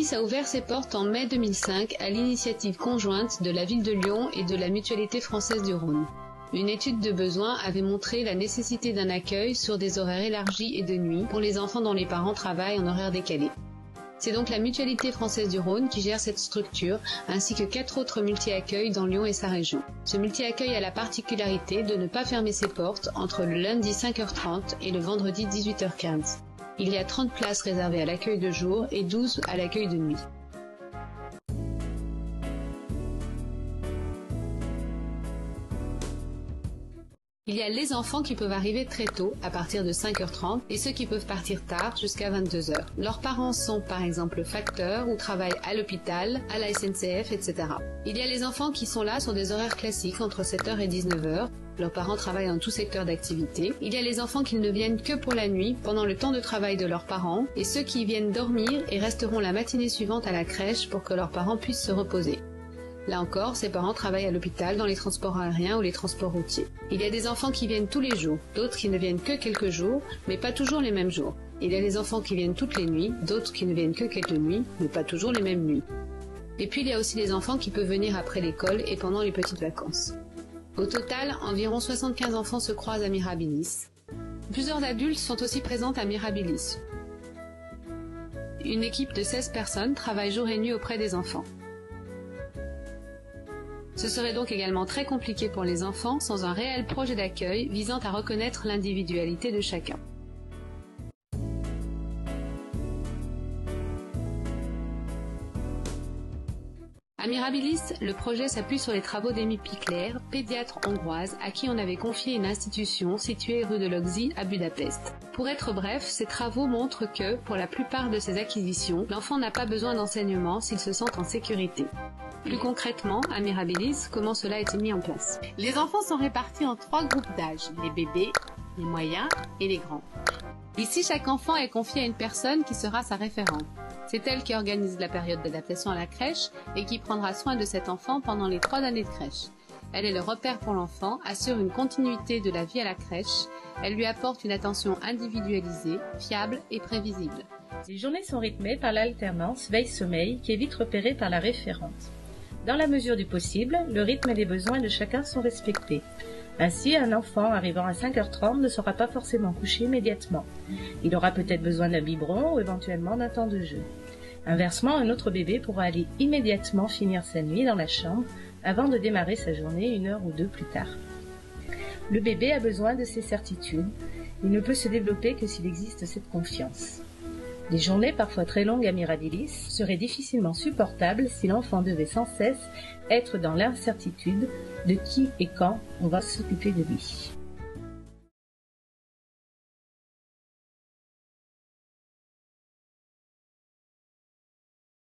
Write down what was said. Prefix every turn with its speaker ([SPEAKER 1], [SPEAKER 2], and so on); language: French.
[SPEAKER 1] Amirabilis a ouvert ses portes en mai 2005 à l'initiative conjointe de la ville de Lyon et de la Mutualité française du Rhône. Une étude de besoin avait montré la nécessité d'un accueil sur des horaires élargis et de nuit pour les enfants dont les parents travaillent en horaire décalé. C'est donc la Mutualité française du Rhône qui gère cette structure, ainsi que 4 autres multi-accueils dans Lyon et sa région. Ce multi-accueil a la particularité de ne pas fermer ses portes entre le lundi 5h30 et le vendredi 18h15. Il y a 30 places réservées à l'accueil de jour et 12 à l'accueil de nuit. Il y a les enfants qui peuvent arriver très tôt, à partir de 5h30, et ceux qui peuvent partir tard, jusqu'à 22h. Leurs parents sont par exemple facteurs ou travaillent à l'hôpital, à la SNCF, etc. Il y a les enfants qui sont là sur des horaires classiques entre 7h et 19h. Leurs parents travaillent dans tout secteur d'activité. Il y a les enfants qui ne viennent que pour la nuit, pendant le temps de travail de leurs parents, et ceux qui viennent dormir et resteront la matinée suivante à la crèche pour que leurs parents puissent se reposer. Là encore, ces parents travaillent à l'hôpital, dans les transports aériens ou les transports routiers. Il y a des enfants qui viennent tous les jours, d'autres qui ne viennent que quelques jours, mais pas toujours les mêmes jours. Il y a des enfants qui viennent toutes les nuits, d'autres qui ne viennent que quelques nuits, mais pas toujours les mêmes nuits. Et puis il y a aussi les enfants qui peuvent venir après l'école et pendant les petites vacances. Au total, environ 75 enfants se croisent à Mirabilis. Plusieurs adultes sont aussi présents à Mirabilis. Une équipe de 16 personnes travaille jour et nuit auprès des enfants. Ce serait donc également très compliqué pour les enfants sans un réel projet d'accueil visant à reconnaître l'individualité de chacun. À Mirabilis, le projet s'appuie sur les travaux d'Amy Pickler, pédiatre hongroise à qui on avait confié une institution située rue de Lóczy à Budapest. Pour être bref, ces travaux montrent que, pour la plupart de ces acquisitions, l'enfant n'a pas besoin d'enseignement s'il se sent en sécurité. Plus concrètement, à Mirabilis, comment cela a été mis en place?
[SPEAKER 2] Les enfants sont répartis en 3 groupes d'âge, les bébés, les moyens et les grands. Ici, chaque enfant est confié à une personne qui sera sa référente. C'est elle qui organise la période d'adaptation à la crèche et qui prendra soin de cet enfant pendant les 3 années de crèche. Elle est le repère pour l'enfant, assure une continuité de la vie à la crèche, elle lui apporte une attention individualisée, fiable et prévisible.
[SPEAKER 3] Les journées sont rythmées par l'alternance veille-sommeil qui est vite repérée par la référente. Dans la mesure du possible, le rythme et les besoins de chacun sont respectés. Ainsi, un enfant arrivant à 5h30 ne sera pas forcément couché immédiatement. Il aura peut-être besoin d'un biberon ou éventuellement d'un temps de jeu. Inversement, un autre bébé pourra aller immédiatement finir sa nuit dans la chambre avant de démarrer sa journée 1 heure ou 2 plus tard. Le bébé a besoin de ces certitudes. Il ne peut se développer que s'il existe cette confiance. Les journées parfois très longues à Mirabilis seraient difficilement supportables si l'enfant devait sans cesse être dans l'incertitude de qui et quand on va s'occuper de lui.